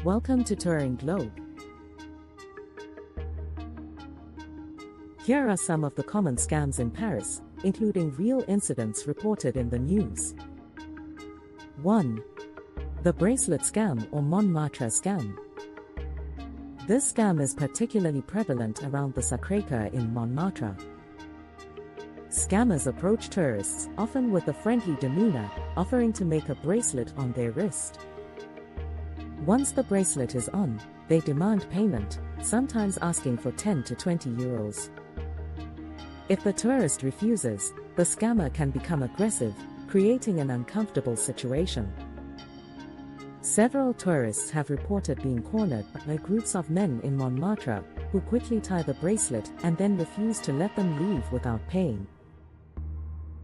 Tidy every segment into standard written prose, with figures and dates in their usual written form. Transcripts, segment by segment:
Welcome to Touring Globe. Here are some of the common scams in Paris, including real incidents reported in the news. 1. The Bracelet Scam or Montmartre Scam. This scam is particularly prevalent around the Sacré-Cœur in Montmartre. Scammers approach tourists, often with a friendly demeanor, offering to make a bracelet on their wrist. Once the bracelet is on, they demand payment, sometimes asking for 10 to 20 euros. If the tourist refuses, the scammer can become aggressive, creating an uncomfortable situation. Several tourists have reported being cornered by groups of men in Montmartre, who quickly tie the bracelet and then refuse to let them leave without paying.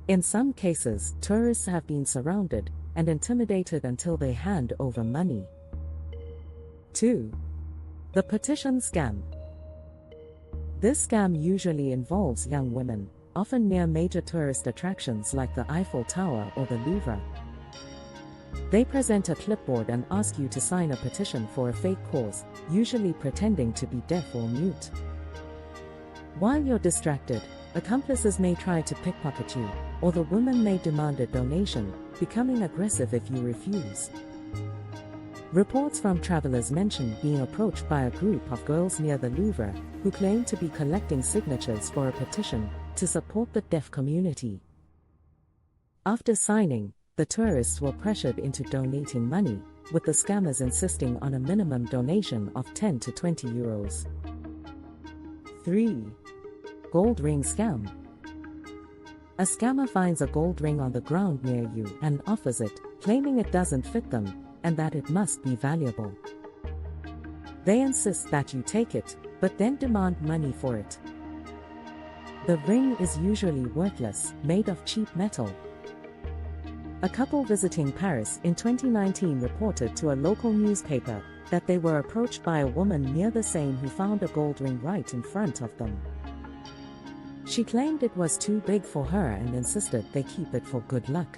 In some cases, tourists have been surrounded and intimidated until they hand over money. 2. The Petition Scam. This scam usually involves young women, often near major tourist attractions like the Eiffel Tower or the Louvre. They present a clipboard and ask you to sign a petition for a fake cause, usually pretending to be deaf or mute. While you're distracted, accomplices may try to pickpocket you, or the woman may demand a donation, becoming aggressive if you refuse. Reports from travelers mention being approached by a group of girls near the Louvre, who claim to be collecting signatures for a petition to support the deaf community. After signing, the tourists were pressured into donating money, with the scammers insisting on a minimum donation of 10 to 20 euros. 3. Gold Ring Scam. A scammer finds a gold ring on the ground near you and offers it, claiming it doesn't fit them, and that it must be valuable. They insist that you take it, but then demand money for it. The ring is usually worthless, made of cheap metal. A couple visiting Paris in 2019 reported to a local newspaper that they were approached by a woman near the Seine who found a gold ring right in front of them. She claimed it was too big for her and insisted they keep it for good luck.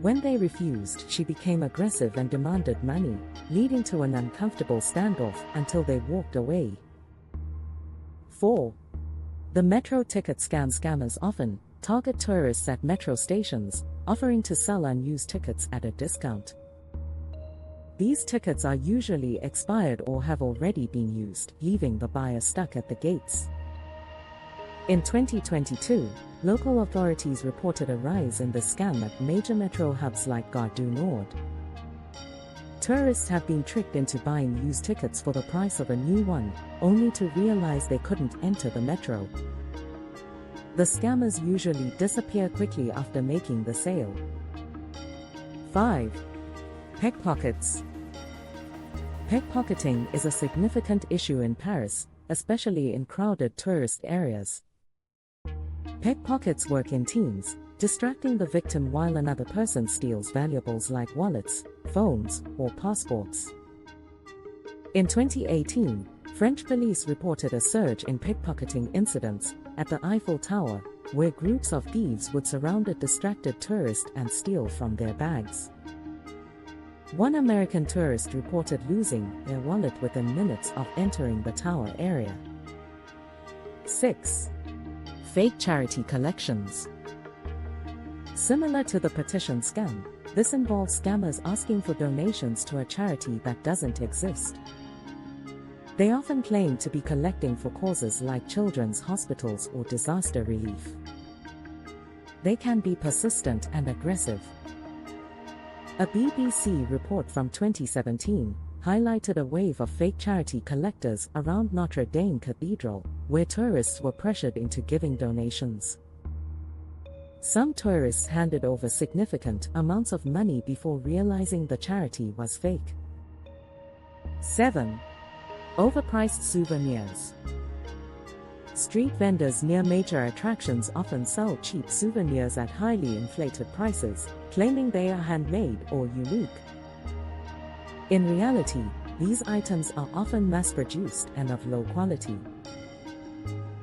When they refused, she became aggressive and demanded money, leading to an uncomfortable standoff until they walked away. 4. The Metro Ticket Scam. Scammers often target tourists at metro stations, offering to sell unused tickets at a discount. These tickets are usually expired or have already been used, leaving the buyer stuck at the gates. In 2022, local authorities reported a rise in the scam at major metro hubs like Gare du Nord. Tourists have been tricked into buying used tickets for the price of a new one, only to realize they couldn't enter the metro. The scammers usually disappear quickly after making the sale. 5. Peck Pockets. Pickpocketing is a significant issue in Paris, especially in crowded tourist areas. Pickpockets work in teams, distracting the victim while another person steals valuables like wallets, phones, or passports. In 2018, French police reported a surge in pickpocketing incidents at the Eiffel Tower, where groups of thieves would surround a distracted tourist and steal from their bags. One American tourist reported losing their wallet within minutes of entering the tower area. 6. Fake charity collections. Similar to the petition scam, this involves scammers asking for donations to a charity that doesn't exist. They often claim to be collecting for causes like children's hospitals or disaster relief. They can be persistent and aggressive. A BBC report from 2017 highlighted a wave of fake charity collectors around Notre Dame Cathedral, where tourists were pressured into giving donations. Some tourists handed over significant amounts of money before realizing the charity was fake. 7. Overpriced souvenirs. Street vendors near major attractions often sell cheap souvenirs at highly inflated prices, claiming they are handmade or unique. In reality, these items are often mass-produced and of low quality.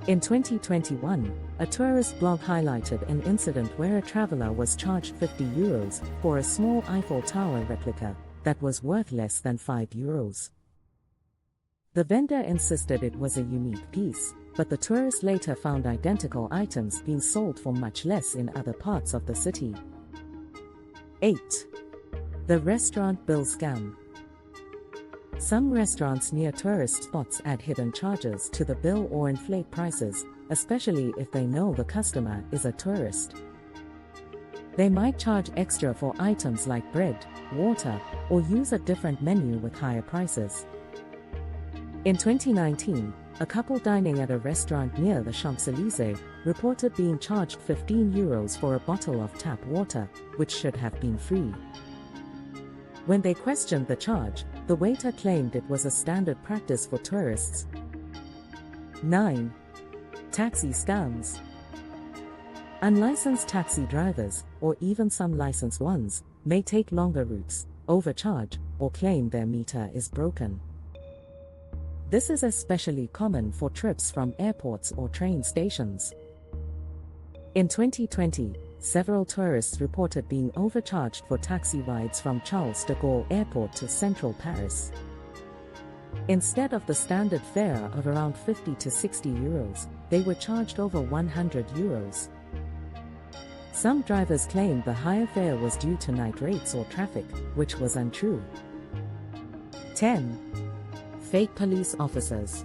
In 2021, a tourist blog highlighted an incident where a traveler was charged 50 euros for a small Eiffel Tower replica, that was worth less than €5. The vendor insisted it was a unique piece, but the tourist later found identical items being sold for much less in other parts of the city. 8. The restaurant bill scam. Some restaurants near tourist spots add hidden charges to the bill or inflate prices, especially if they know the customer is a tourist. They might charge extra for items like bread, water, or use a different menu with higher prices. In 2019, a couple dining at a restaurant near the Champs-Élysées reported being charged €15 for a bottle of tap water, which should have been free. When they questioned the charge, the waiter claimed it was a standard practice for tourists. 9. Taxi scams. Unlicensed taxi drivers, or even some licensed ones, may take longer routes, overcharge, or claim their meter is broken. This is especially common for trips from airports or train stations. In 2020, several tourists reported being overcharged for taxi rides from Charles de Gaulle Airport to central Paris. Instead of the standard fare of around €50 to €60, they were charged over €100. Some drivers claimed the higher fare was due to night rates or traffic, which was untrue. 10. Fake police officers.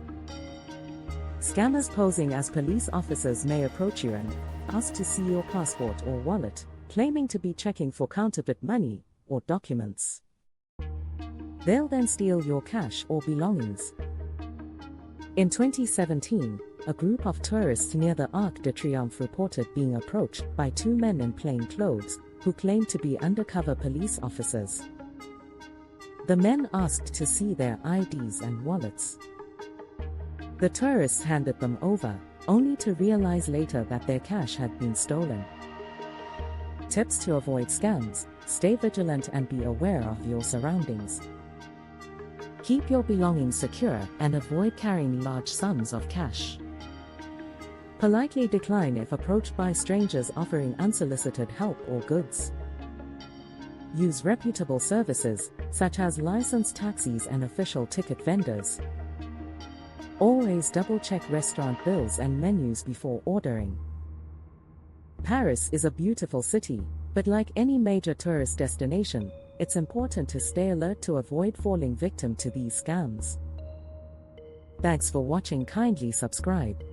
Scammers posing as police officers may approach you and ask to see your passport or wallet, claiming to be checking for counterfeit money or documents. They'll then steal your cash or belongings. In 2017, a group of tourists near the Arc de Triomphe reported being approached by two men in plain clothes who claimed to be undercover police officers. The men asked to see their IDs and wallets. The tourists handed them over, only to realize later that their cash had been stolen. Tips to avoid scams: stay vigilant and be aware of your surroundings. Keep your belongings secure and avoid carrying large sums of cash. Politely decline if approached by strangers offering unsolicited help or goods. Use reputable services, such as licensed taxis and official ticket vendors. Always double-check restaurant bills and menus before ordering. Paris is a beautiful city, but like any major tourist destination, it's important to stay alert to avoid falling victim to these scams. Thanks for watching. Kindly subscribe.